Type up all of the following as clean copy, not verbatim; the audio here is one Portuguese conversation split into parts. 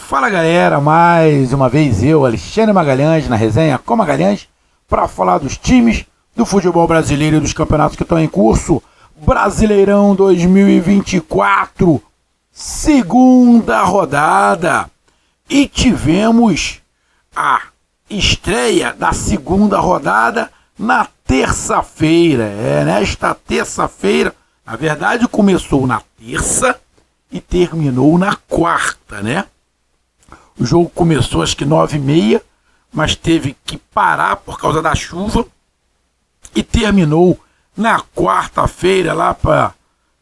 Fala galera, mais uma vez eu, Alexandre Magalhães, na resenha com Magalhães, para falar dos times do futebol brasileiro e dos campeonatos que estão em curso. Brasileirão 2024, segunda rodada, e tivemos a estreia da segunda rodada na terça-feira. Nesta terça-feira, na verdade começou na terça e terminou na quarta, né? O jogo começou acho que 9h30, mas teve que parar por causa da chuva e terminou na quarta-feira, lá para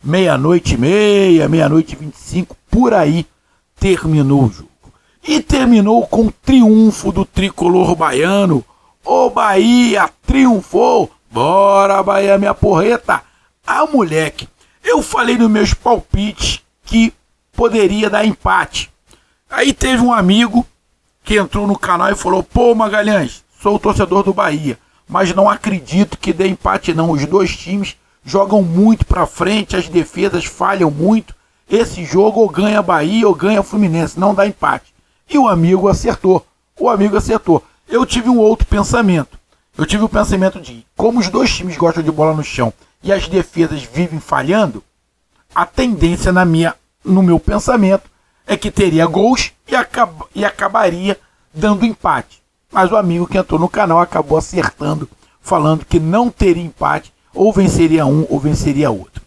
meia-noite e meia, meia-noite e 25, por aí terminou o jogo. E terminou com o triunfo do tricolor baiano. O Bahia triunfou! Bora, Bahia, minha porreta! Ah, moleque, eu falei nos meus palpites que poderia dar empate. Aí teve um amigo que entrou no canal e falou: pô, Magalhães, sou o torcedor do Bahia, mas não acredito que dê empate não. Os dois times jogam muito pra frente, as defesas falham muito. Esse jogo ou ganha Bahia ou ganha Fluminense, não dá empate. E o amigo acertou. Eu tive um outro pensamento. Eu tive o pensamento de, como os dois times gostam de bola no chão e as defesas vivem falhando, a tendência no meu pensamento é que teria gols e acabaria dando empate. Mas o amigo que entrou no canal acabou acertando, falando que não teria empate, ou venceria um ou venceria outro.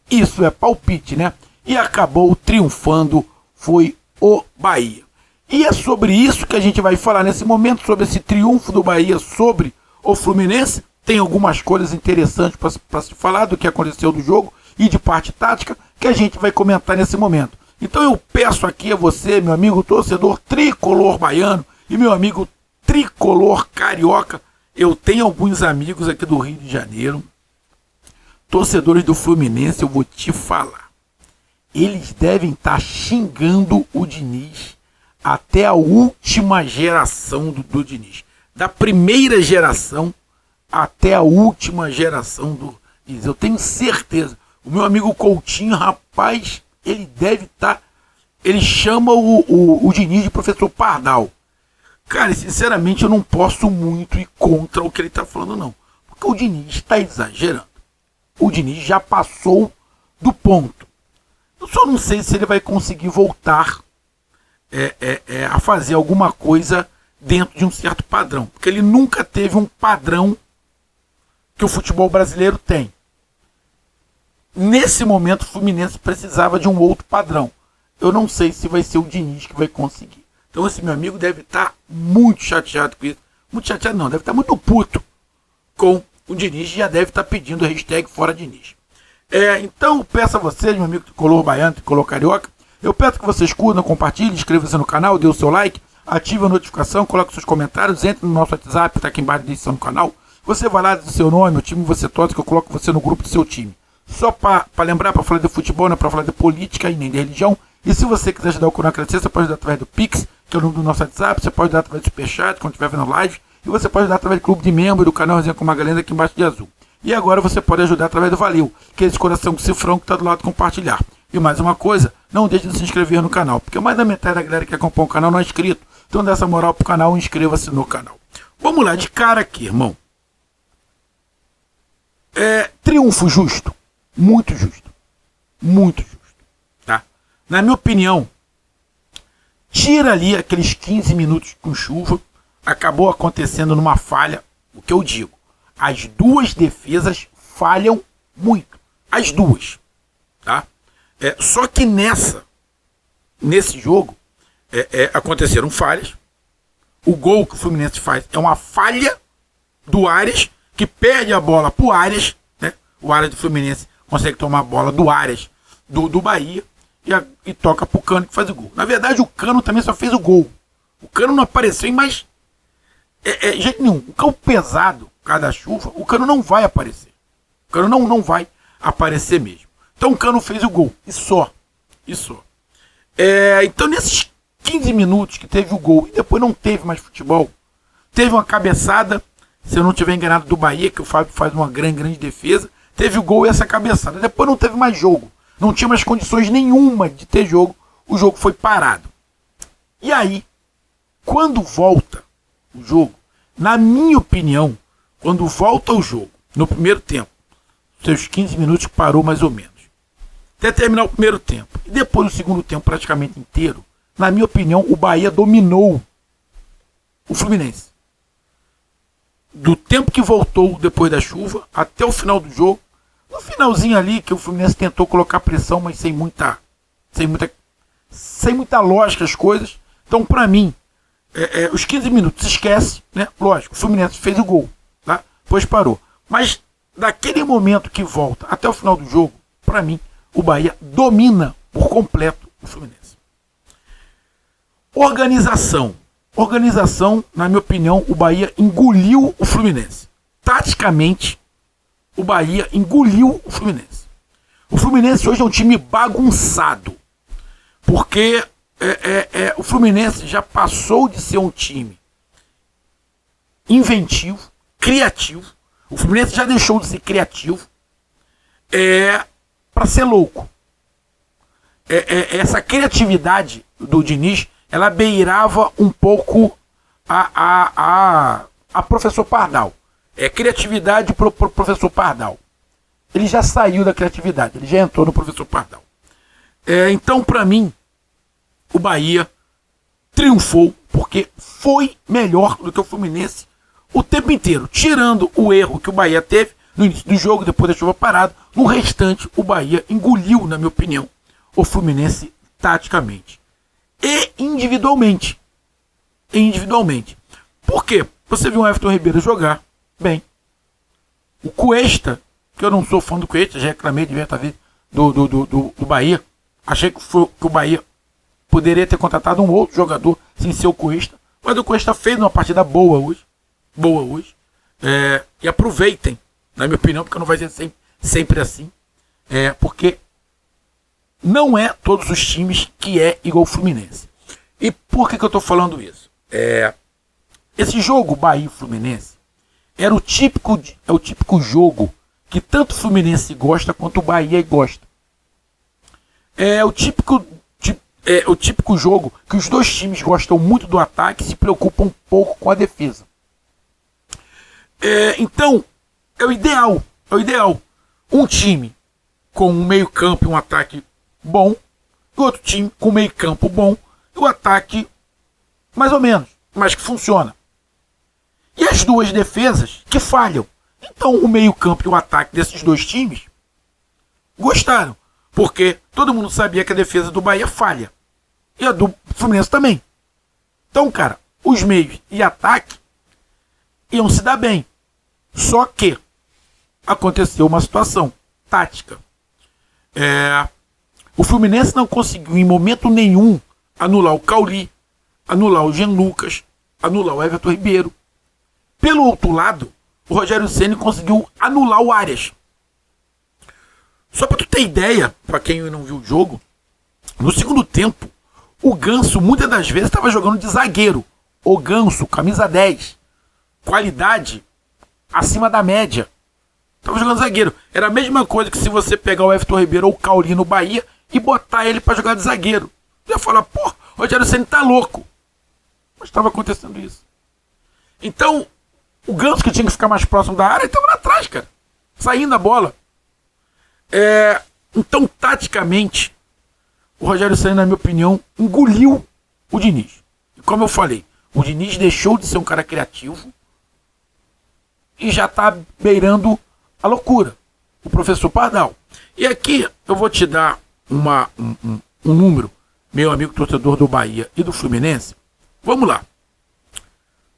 Isso é palpite, né? E acabou triunfando, foi o Bahia. E é sobre isso que a gente vai falar nesse momento, sobre esse triunfo do Bahia sobre o Fluminense. Tem algumas coisas interessantes para se falar do que aconteceu do jogo e de parte tática que a gente vai comentar nesse momento. Então eu peço aqui a você, meu amigo torcedor tricolor baiano e meu amigo tricolor carioca, eu tenho alguns amigos aqui do Rio de Janeiro, torcedores do Fluminense, eu vou te falar. Eles devem estar xingando o Diniz até a última geração do Diniz. Da primeira geração até a última geração do Diniz. Eu tenho certeza. O meu amigo Coutinho, rapaz, ele deve estar... Ele chama o Diniz de professor Pardal. Cara, sinceramente eu não posso muito ir contra o que ele está falando, não. Porque o Diniz está exagerando. O Diniz já passou do ponto. Eu só não sei se ele vai conseguir voltar a fazer alguma coisa dentro de um certo padrão. Porque ele nunca teve um padrão que o futebol brasileiro tem. Nesse momento o Fluminense precisava de um outro padrão. Eu não sei se vai ser o Diniz que vai conseguir. Então esse meu amigo deve estar muito chateado com isso. Muito chateado não, deve estar muito puto com o Diniz. Já deve estar pedindo hashtag fora Diniz. Então eu peço a vocês, meu amigo tricolor baiano, tricolor carioca, eu peço que vocês curtam, compartilhem, inscrevam-se no canal, dê o seu like, ative a notificação, coloque seus comentários, entre no nosso WhatsApp, está aqui embaixo da descrição do canal. Você vai lá, diz o seu nome, o time que você torce, que eu coloco você no grupo do seu time. Só para lembrar, para falar de futebol, não é para falar de política e nem de religião. E se você quiser ajudar o canal a crescer, você pode ajudar através do Pix, que é o número do nosso WhatsApp, você pode ajudar através do Superchat, quando estiver vendo live, e você pode ajudar através do clube de membro do canal Resenha com Magalhães aqui embaixo de azul. E agora você pode ajudar através do Valeu, que é esse coração com cifrão que está do lado de compartilhar. E mais uma coisa, não deixe de se inscrever no canal, porque mais da metade da galera que acompanha o canal não é inscrito. Então dá essa moral pro canal, inscreva-se no canal. Vamos lá, de cara aqui, irmão. Triunfo justo. Muito justo. Muito justo. Tá? Na minha opinião, tira ali aqueles 15 minutos com chuva, acabou acontecendo numa falha, o que eu digo. As duas defesas falham muito. As duas. Tá? Só que nesse jogo, aconteceram falhas. O gol que o Fluminense faz é uma falha do Arias, que perde a bola pro Arias, né? O Arias do Fluminense consegue tomar a bola do Arias do Bahia e toca pro Cano, que faz o gol. Na verdade, o Cano também só fez o gol. O Cano não apareceu em mais jeito nenhum. O campo pesado, por causa da chuva, o Cano não vai aparecer. O Cano não vai aparecer mesmo. Então o Cano fez o gol. E só. Então nesses 15 minutos que teve o gol e depois não teve mais futebol, teve uma cabeçada, se eu não estiver enganado, do Bahia, que o Fábio faz uma grande defesa, teve o gol e essa cabeçada. Depois não teve mais jogo. Não tinha mais condições nenhuma de ter jogo. O jogo foi parado. E aí, quando volta o jogo, na minha opinião, quando volta o jogo, no primeiro tempo, seus 15 minutos parou mais ou menos, até terminar o primeiro tempo, e depois o segundo tempo praticamente inteiro, na minha opinião, o Bahia dominou o Fluminense. Do tempo que voltou depois da chuva até o final do jogo, no finalzinho ali que o Fluminense tentou colocar pressão, mas sem muita lógica as coisas. Então, para mim, os 15 minutos, esquece, né? Lógico, o Fluminense fez o gol, tá? Depois parou. Mas daquele momento que volta até o final do jogo, para mim, o Bahia domina por completo o Fluminense. Organização, na minha opinião, o Bahia engoliu o Fluminense. Taticamente, o Bahia engoliu o Fluminense. O Fluminense hoje é um time bagunçado, porque o Fluminense já passou de ser um time inventivo, criativo. O Fluminense já deixou de ser criativo para ser louco. Essa criatividade do Diniz, ela beirava um pouco a professor Pardal. Criatividade pro professor Pardal. Ele já saiu da criatividade, ele já entrou no professor Pardal. Então, para mim, o Bahia triunfou porque foi melhor do que o Fluminense o tempo inteiro. Tirando o erro que o Bahia teve no início do jogo, depois da chuva parada, no restante o Bahia engoliu, na minha opinião, o Fluminense taticamente. E individualmente. Por quê? Você viu o Everton Ribeiro jogar bem. O Cuesta, que eu não sou fã do Cuesta, já reclamei diversas vezes do Bahia. Achei que o Bahia poderia ter contratado um outro jogador sem ser o Cuesta. Mas o Cuesta fez uma partida boa hoje. E aproveitem, na minha opinião, porque não vai ser sempre assim. Porque não é todos os times que é igual o Fluminense. E por que eu estou falando isso? Esse jogo Bahia e Fluminense é o típico jogo que tanto o Fluminense gosta quanto o Bahia gosta. É o típico jogo que os dois times gostam muito do ataque e se preocupam um pouco com a defesa. Então, é o ideal. Um time com um meio campo e um ataque bom, e outro time com meio campo bom e o ataque mais ou menos, mas que funciona. E as duas defesas que falham. Então o meio campo e o ataque desses dois times gostaram, porque todo mundo sabia que a defesa do Bahia falha. E a do Fluminense também. Então, cara, os meios e ataque iam se dar bem. Só que aconteceu uma situação tática. O Fluminense não conseguiu em momento nenhum anular o Cauli, anular o Jean Lucas, anular o Everton Ribeiro. Pelo outro lado, o Rogério Ceni conseguiu anular o Arias. Só para tu ter ideia, para quem não viu o jogo, no segundo tempo, o Ganso muitas das vezes estava jogando de zagueiro. O Ganso, camisa 10, qualidade acima da média. Estava jogando zagueiro. Era a mesma coisa que se você pegar o Everton Ribeiro ou o Cauli no Bahia e botar ele para jogar de zagueiro. Você ia falar, pô, o Rogério Ceni tá louco. Mas estava acontecendo isso. Então, o Ganso, que tinha que ficar mais próximo da área, estava lá atrás, cara. Saindo a bola. Então, taticamente, o Rogério Ceni, na minha opinião, engoliu o Diniz. E como eu falei, o Diniz deixou de ser um cara criativo e já está beirando a loucura. O professor Pardal. E aqui eu vou te dar um número, meu amigo torcedor do Bahia e do Fluminense. Vamos lá.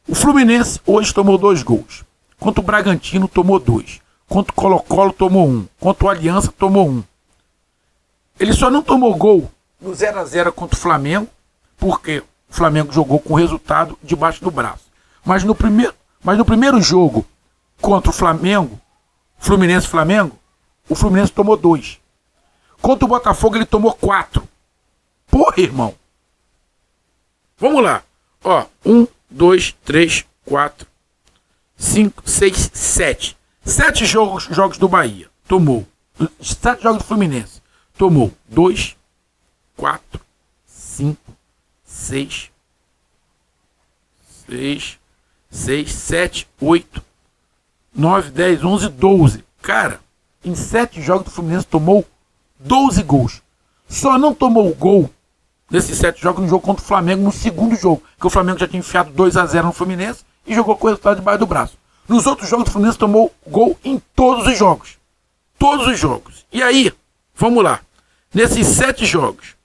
O Fluminense hoje tomou 2 gols. Contra o Bragantino tomou 2. Contra o Colo-Colo tomou 1. Contra o Aliança tomou 1. Ele só não tomou gol no 0x0 contra o Flamengo, porque o Flamengo jogou com o resultado debaixo do braço. Mas no primeiro jogo contra o Flamengo, Fluminense-Flamengo, o Fluminense tomou 2. Contra o Botafogo ele tomou 4. Porra, irmão. Vamos lá. 1, 2, 3, 4, 5, 6, 7. 7 jogos do Bahia. Tomou. 7 jogos do Fluminense. Tomou 2, 4, 5, 6, 6, 6, 7, 8, 9, 10, 11, 12. Cara, em 7 jogos o Fluminense tomou 12 gols. Só não tomou gol nesses 7 jogos no jogo contra o Flamengo no segundo jogo, que o Flamengo já tinha enfiado 2-0 no Fluminense e jogou com o resultado debaixo do braço. Nos outros jogos o Fluminense tomou gol em todos os jogos. Todos os jogos. E aí, vamos lá. Nesses 7 jogos,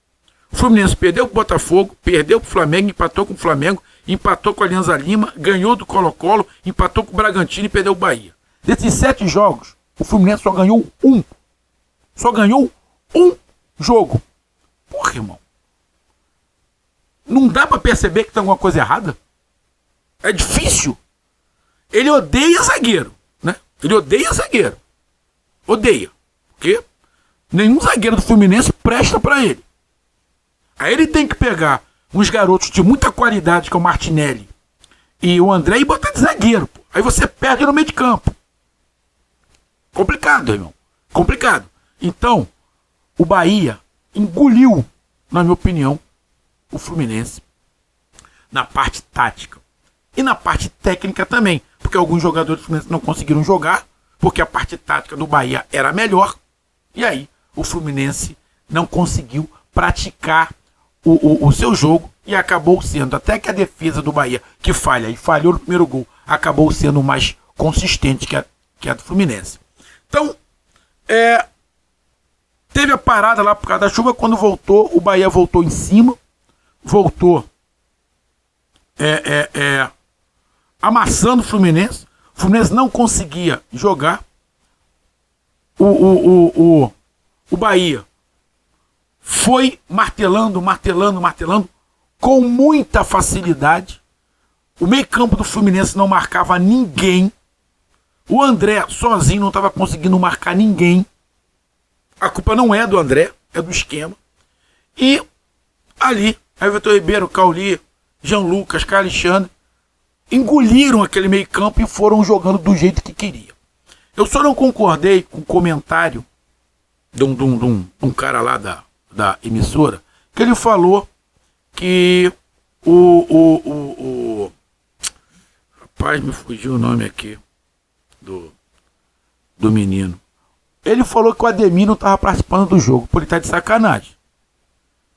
o Fluminense perdeu para o Botafogo, perdeu para o Flamengo, empatou com o Flamengo, empatou com a Alianza Lima, ganhou do Colo-Colo, empatou com o Bragantino e perdeu o Bahia. Desses 7 jogos, o Fluminense só ganhou um. Só ganhou um jogo. Porra, irmão. Não dá pra perceber que tem alguma coisa errada? É difícil. Ele odeia zagueiro, né? Ele odeia zagueiro. Odeia. Porque nenhum zagueiro do Fluminense presta pra ele. Aí ele tem que pegar uns garotos de muita qualidade, que é o Martinelli e o André, e botar de zagueiro. Pô. Aí você perde no meio de campo. Complicado, irmão. Complicado. Então, o Bahia engoliu, na minha opinião, o Fluminense na parte tática e na parte técnica também, porque alguns jogadores do Fluminense não conseguiram jogar, porque a parte tática do Bahia era melhor, e aí o Fluminense não conseguiu praticar o seu jogo e acabou sendo, até que a defesa do Bahia, que falha e falhou no primeiro gol, acabou sendo mais consistente que a do Fluminense. Então, teve a parada lá por causa da chuva. Quando voltou, o Bahia voltou em cima, voltou amassando o Fluminense. O Fluminense não conseguia jogar. O Bahia foi martelando com muita facilidade. O meio-campo do Fluminense não marcava ninguém. O André sozinho não estava conseguindo marcar ninguém. A culpa não é do André, é do esquema. E ali, Everton Ribeiro, Cauli, Jean Lucas, Carlos Alexandre engoliram aquele meio campo e foram jogando do jeito que queria. Eu só não concordei com o comentário de um cara lá da emissora, que ele falou que rapaz, me fugiu o nome aqui do menino. Ele falou que o Ademir não estava participando do jogo. Pô, ele tá de sacanagem.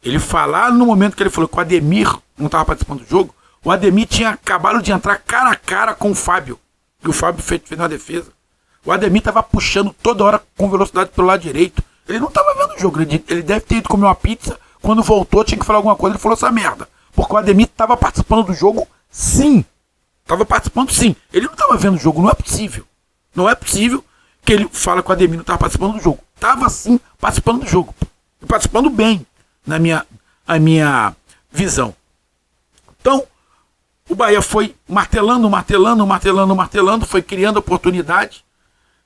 Ele falar no momento que ele falou que o Ademir não estava participando do jogo, o Ademir tinha acabado de entrar cara a cara com o Fábio. E o Fábio fez uma defesa. O Ademir estava puxando toda hora com velocidade pelo lado direito. Ele não estava vendo o jogo. Ele deve ter ido comer uma pizza. Quando voltou, tinha que falar alguma coisa. Ele falou essa merda. Porque o Ademir estava participando do jogo, sim. Estava participando, sim. Ele não estava vendo o jogo. Não é possível. Não é possível que ele fala que o Ademir não estava participando do jogo. Estava sim participando do jogo. E participando bem, na minha visão. Então, o Bahia foi martelando, foi criando oportunidade,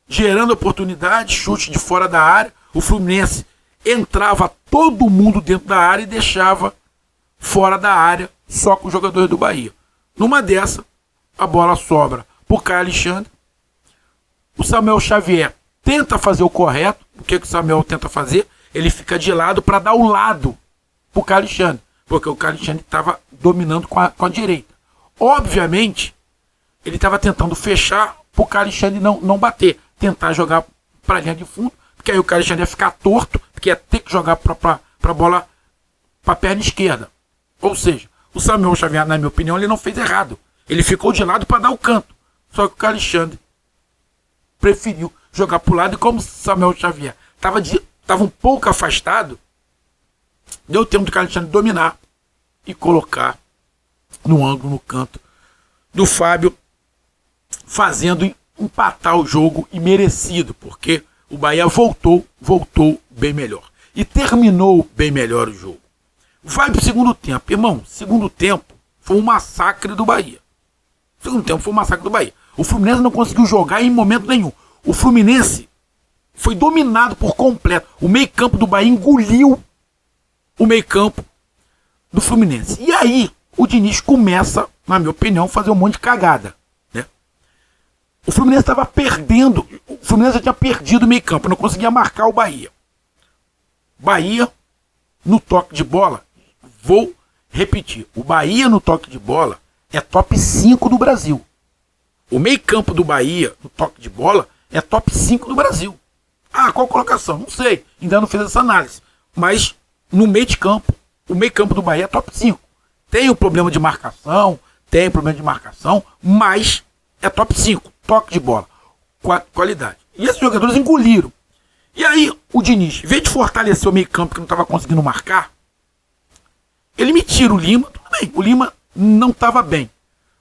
gerando oportunidade, chute de fora da área. O Fluminense entrava todo mundo dentro da área e deixava fora da área só com os jogadores do Bahia. Numa dessa, a bola sobra por Caio Alexandre. O Samuel Xavier tenta fazer o correto. O que o Samuel tenta fazer? Ele fica de lado para dar o lado para o Caio Alexandre, porque o Caio Alexandre estava dominando com a direita. Obviamente, ele estava tentando fechar para o Caio Alexandre não bater, tentar jogar para a linha de fundo, porque aí o Caio Alexandre ia ficar torto, porque ia ter que jogar para a bola para a perna esquerda. Ou seja, o Samuel Xavier, na minha opinião, ele não fez errado. Ele ficou de lado para dar o canto. Só que o Caio Alexandre preferiu jogar para o lado, e como o Samuel Xavier estava um pouco afastado, deu tempo do Caio Alexandre dominar e colocar no ângulo, no canto do Fábio, fazendo empatar o jogo, e merecido, porque o Bahia voltou bem melhor. E terminou bem melhor o jogo. Vai pro segundo tempo. Irmão, segundo tempo foi um massacre do Bahia. Segundo tempo foi um massacre do Bahia. O Fluminense não conseguiu jogar em momento nenhum. O Fluminense foi dominado por completo. O meio-campo do Bahia engoliu o meio-campo do Fluminense. E aí, o Diniz começa, na minha opinião, a fazer um monte de cagada. Né? O Fluminense estava perdendo. O Fluminense já tinha perdido o meio-campo. Não conseguia marcar o Bahia. Bahia, no toque de bola, vou repetir. O Bahia, no toque de bola, é top 5 do Brasil. O meio campo do Bahia, no toque de bola, é top 5 do Brasil. Ah, qual colocação? Não sei, ainda não fiz essa análise. Mas no meio de campo, o meio campo do Bahia é top 5. Tem o problema de marcação, mas é top 5, toque de bola, qualidade. E esses jogadores engoliram. E aí o Diniz, em vez de fortalecer o meio campo que não estava conseguindo marcar, ele me tira o Lima, tudo bem, o Lima não estava bem.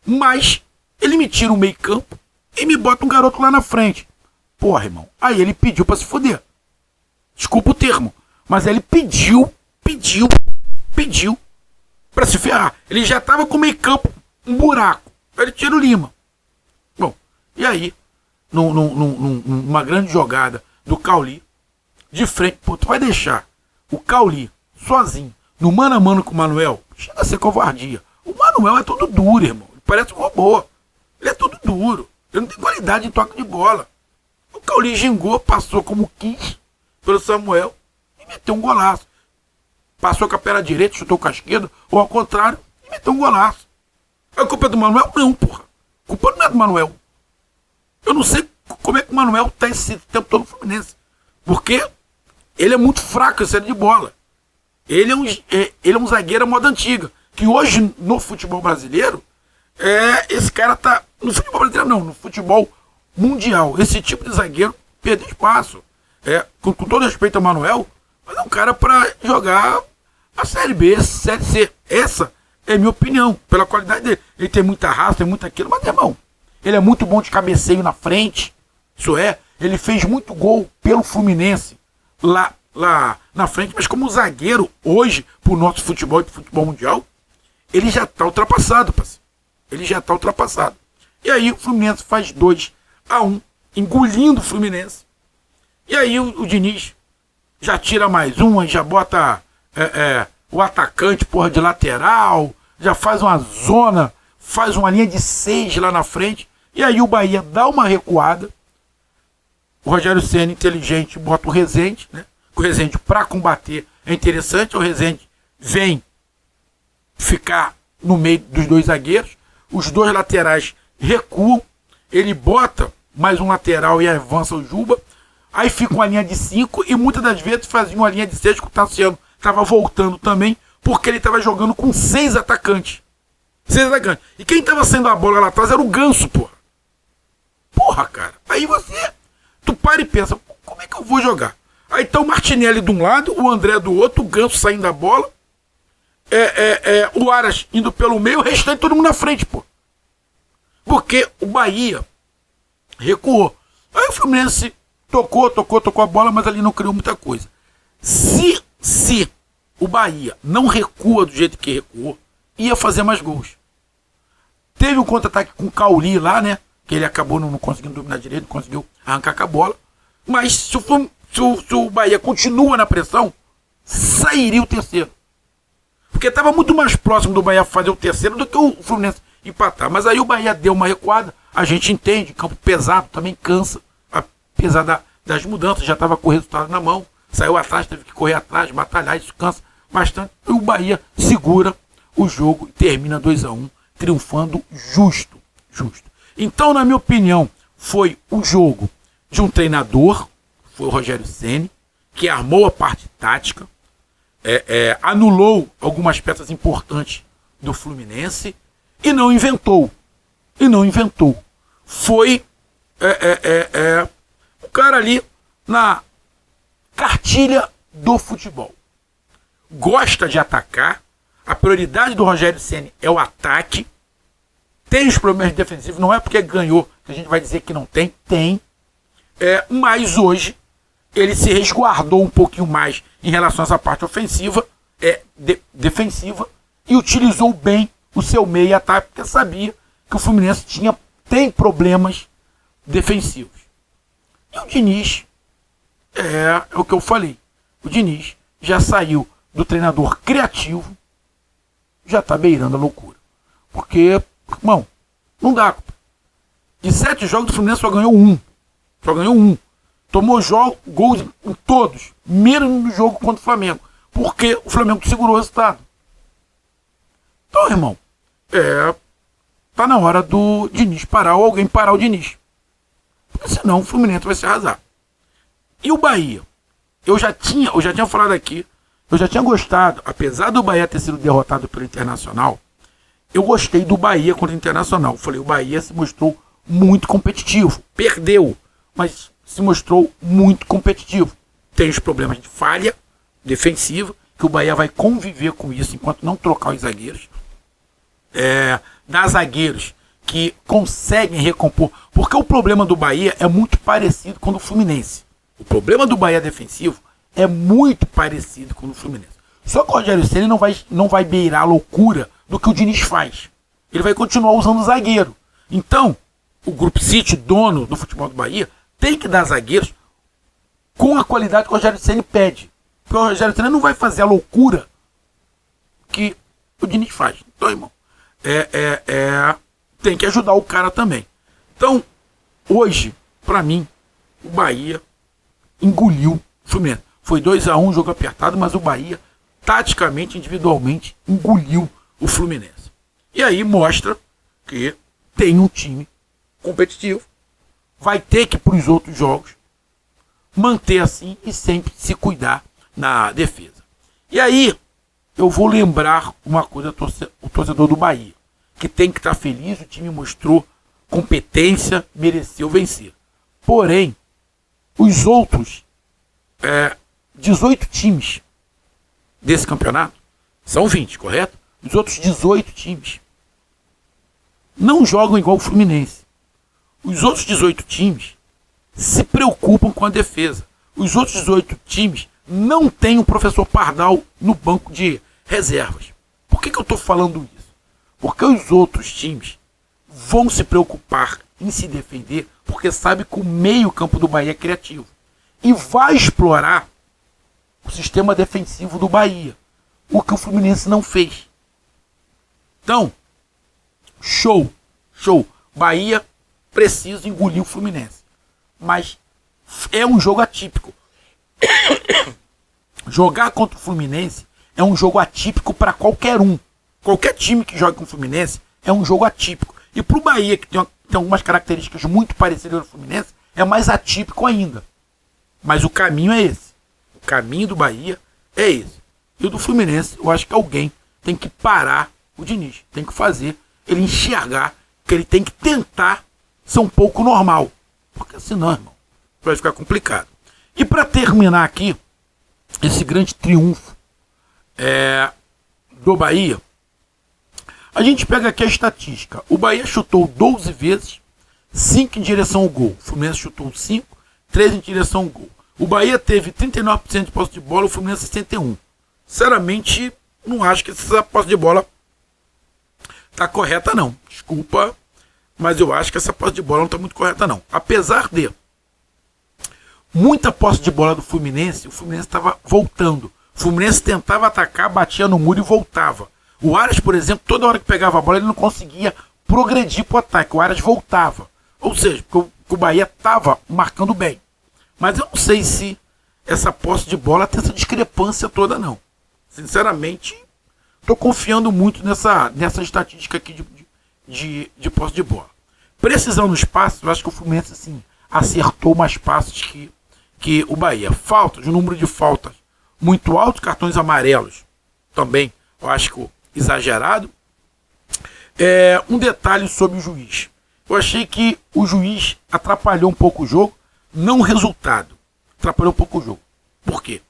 Mas ele me tira o meio campo e me bota um garoto lá na frente. Porra, irmão, aí ele pediu pra se foder. Desculpa o termo, mas ele pediu pra se ferrar. Ele já tava com o meio campo um buraco. Aí ele tira o Lima. Bom, e aí, numa grande jogada do Cauli, de frente, pô, tu vai deixar o Cauli sozinho, no mano a mano com o Manuel? Chega a ser covardia. O Manuel é todo duro, irmão. Ele parece um robô. Ele é todo duro. Ele não tem qualidade de toque de bola. O Cauli gingou, passou como quis pelo Samuel e meteu um golaço. Passou com a perna direita, chutou com a esquerda, ou ao contrário, e meteu um golaço. A culpa é do Manuel? Não, porra. A culpa não é do Manuel. Eu não sei como é que o Manuel tá esse tempo todo no Fluminense. Porque ele é muito fraco em série de bola. Ele é um zagueiro à moda antiga. Que hoje, no futebol brasileiro, esse cara tá... No futebol brasileiro não, no futebol mundial. Esse tipo de zagueiro perdeu espaço. Com todo respeito ao Manuel, mas é um cara para jogar a Série B, Série C. Essa é a minha opinião, pela qualidade dele. Ele tem muita raça, tem muito aquilo, mas, irmão, ele é muito bom de cabeceio na frente. Isso é, ele fez muito gol pelo Fluminense lá na frente, mas como zagueiro, hoje, pro nosso futebol e pro futebol mundial, ele já tá ultrapassado, parceiro. Ele já tá ultrapassado. E aí o Fluminense faz 2-1, engolindo o Fluminense. E aí o Diniz já tira mais uma, já bota o atacante, porra, de lateral, já faz uma zona, faz uma linha de 6 lá na frente. E aí o Bahia dá uma recuada. O Rogério Ceni, inteligente, bota o Rezende, né? O Rezende, para combater, é interessante. O Rezende vem ficar no meio dos dois zagueiros. Os dois laterais recuam. Ele bota mais um lateral e avança o Juba. Aí fica uma linha de 5 e muitas das vezes fazia uma linha de 6 que o Tassiano estava voltando também, porque ele estava jogando com 6 atacantes. 6 atacantes. E quem estava sendo a bola lá atrás era o Ganso, porra. Porra, cara. Aí tu para e pensa, como é que eu vou jogar? Aí tá o Martinelli de um lado, o André do outro, o Ganso saindo da bola, o Aras indo pelo meio, o restante todo mundo na frente, pô. Porque o Bahia recuou. Aí o Fluminense tocou a bola, mas ali não criou muita coisa. Se o Bahia não recua do jeito que recuou, ia fazer mais gols. Teve um contra-ataque com o Cauli lá, né? Que ele acabou não conseguindo dominar direito, não conseguiu arrancar com a bola. Mas se o Bahia continua na pressão, sairia o terceiro. Porque estava muito mais próximo do Bahia fazer o terceiro do que o Fluminense empatar. Mas aí o Bahia deu uma recuada, a gente entende, campo pesado também cansa. Apesar das mudanças, já estava com o resultado na mão, saiu atrás, teve que correr atrás, batalhar, isso cansa bastante. E o Bahia segura o jogo e termina 2-1, triunfando justo. Então, na minha opinião, foi um jogo de um treinador, foi o Rogério Ceni, que armou a parte tática, anulou algumas peças importantes do Fluminense e não inventou. Foi o cara ali na cartilha do futebol. Gosta de atacar. A prioridade do Rogério Ceni é o ataque. Tem os problemas defensivos, não é porque ganhou que a gente vai dizer que não tem. Tem. Mas hoje ele se resguardou um pouquinho mais em relação a essa parte ofensiva, defensiva, e utilizou bem o seu meio e ataque, porque sabia que o Fluminense tem problemas defensivos. E o Diniz, é o que eu falei, o Diniz já saiu do treinador criativo, já está beirando a loucura. Porque, irmão, não dá. De 7 jogos, o Fluminense só ganhou um. Tomou gols em todos, menos no jogo contra o Flamengo. Porque o Flamengo segurou o resultado. Então, irmão, tá na hora do Diniz parar ou alguém parar o Diniz. Porque senão o Fluminense vai se arrasar. E o Bahia? Eu já tinha falado aqui, eu já tinha gostado, apesar do Bahia ter sido derrotado pelo Internacional, eu gostei do Bahia contra o Internacional. Eu falei, o Bahia se mostrou muito competitivo. Perdeu, mas se mostrou muito competitivo. Tem os problemas de falha defensiva, que o Bahia vai conviver com isso enquanto não trocar os zagueiros. Dá zagueiros que conseguem recompor. Porque o problema do Bahia é muito parecido com o do Fluminense. O problema do Bahia defensivo é muito parecido com o do Fluminense. Só que o Rogério Ceni não vai beirar a loucura do que o Diniz faz. Ele vai continuar usando o zagueiro. Então, o Grupo City, dono do futebol do Bahia, tem que dar zagueiros com a qualidade que o Rogério Ceni pede. Porque o Rogério Ceni não vai fazer a loucura que o Diniz faz. Então, irmão, tem que ajudar o cara também. Então, hoje, pra mim, o Bahia engoliu o Fluminense. Foi 2-1, jogo apertado, mas o Bahia, taticamente, individualmente, engoliu o Fluminense. E aí mostra que tem um time competitivo. Vai ter que, para os outros jogos, manter assim e sempre se cuidar na defesa. E aí, eu vou lembrar uma coisa, o torcedor do Bahia, que tem que estar feliz, o time mostrou competência, mereceu vencer. Porém, os outros 18 times desse campeonato, são 20, correto? Os outros 18 times não jogam igual o Fluminense. Os outros 18 times se preocupam com a defesa. Os outros 18 times não têm o professor Pardal no banco de reservas. Por que eu estou falando isso? Porque os outros times vão se preocupar em se defender porque sabe que o meio-campo do Bahia é criativo. E vai explorar o sistema defensivo do Bahia. O que o Fluminense não fez. Então, show. Bahia precisa engolir o Fluminense. Mas é um jogo atípico. Jogar contra o Fluminense é um jogo atípico para qualquer um. Qualquer time que joga com o Fluminense é um jogo atípico. E para o Bahia, que tem algumas características muito parecidas ao Fluminense, é mais atípico ainda. Mas o caminho é esse. O caminho do Bahia é esse. E o do Fluminense, eu acho que alguém tem que parar o Diniz. Tem que fazer ele enxergar que ele tem que tentar ser um pouco normal. Porque senão, irmão, vai ficar complicado. E para terminar aqui, esse grande triunfo do Bahia, a gente pega aqui a estatística. O Bahia chutou 12 vezes, 5 em direção ao gol. O Fluminense chutou 5, 3 em direção ao gol. O Bahia teve 39% de posse de bola, o Fluminense 61%. Sinceramente, não acho que essa posse de bola tá correta não. Desculpa, mas eu acho que essa posse de bola não tá muito correta não. Apesar de muita posse de bola do Fluminense, o Fluminense estava voltando. O Fluminense tentava atacar, batia no muro e voltava. O Aras, por exemplo, toda hora que pegava a bola, ele não conseguia progredir para o ataque. O Aras voltava. Ou seja, porque o Bahia estava marcando bem. Mas eu não sei se essa posse de bola tem essa discrepância toda, não. Sinceramente, estou confiando muito nessa estatística aqui de posse de bola. Precisão nos passes, eu acho que o Fluminense assim, acertou mais passes que o Bahia. Faltas, o número de faltas muito alto, cartões amarelos também, eu acho que exagerado. Um detalhe sobre o juiz. Eu achei que o juiz atrapalhou um pouco o jogo, não o resultado. Atrapalhou um pouco o jogo. Por quê?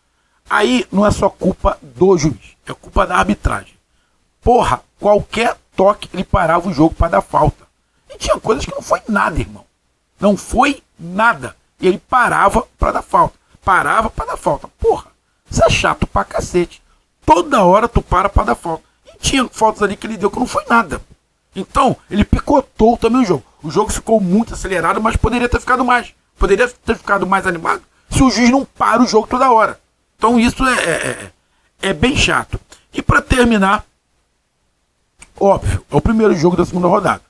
Aí não é só culpa do juiz, é culpa da arbitragem. Porra, qualquer toque ele parava o jogo para dar falta. E tinha coisas que não foi nada, irmão. Não foi nada. E ele parava para dar falta. Parava para dar falta. Porra, isso é chato pra cacete. Toda hora tu para dar falta. E tinha faltas ali que ele deu que não foi nada. Então, ele picotou também o jogo. O jogo ficou muito acelerado, mas poderia ter ficado mais. Poderia ter ficado mais animado se o juiz não para o jogo toda hora. Então isso é bem chato. E para terminar, óbvio, é o primeiro jogo da segunda rodada.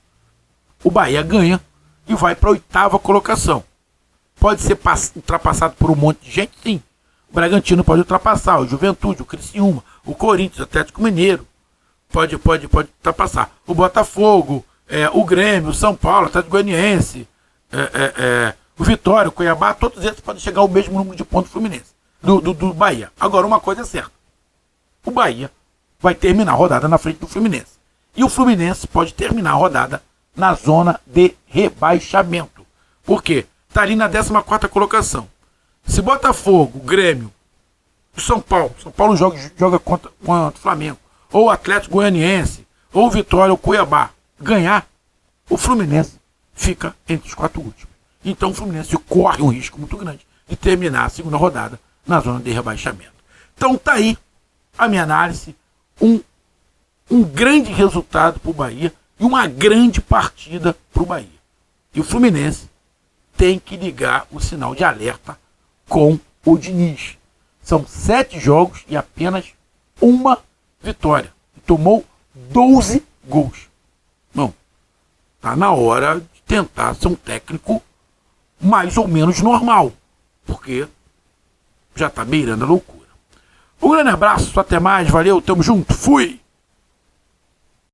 O Bahia ganha e vai para a 8ª colocação. Pode ser ultrapassado por um monte de gente, sim. O Bragantino pode ultrapassar, o Juventude, o Criciúma, o Corinthians, o Atlético Mineiro. Pode ultrapassar. O Botafogo, o Grêmio, o São Paulo, o Atlético Goianiense, o Vitória, o Cuiabá, todos esses podem chegar ao mesmo número de pontos do Fluminense, do Bahia. Agora, uma coisa é certa, o Bahia vai terminar a rodada na frente do Fluminense. E o Fluminense pode terminar a rodada na zona de rebaixamento. Por quê? Está ali na 14ª colocação. Se Botafogo, Grêmio, São Paulo joga contra o Flamengo, ou o Atlético Goianiense, ou o Vitória, ou o Cuiabá, ganhar, o Fluminense fica entre os 4 últimos. Então o Fluminense corre um risco muito grande de terminar a segunda rodada na zona de rebaixamento. Então tá aí a minha análise, um grande resultado para o Bahia e uma grande partida para o Bahia. E o Fluminense tem que ligar o sinal de alerta com o Diniz. São 7 jogos e apenas uma vitória. E tomou 12 gols. Não, tá na hora de tentar ser um técnico mais ou menos normal, porque já tá beirando a loucura. Um grande abraço, até mais, valeu, tamo junto, fui!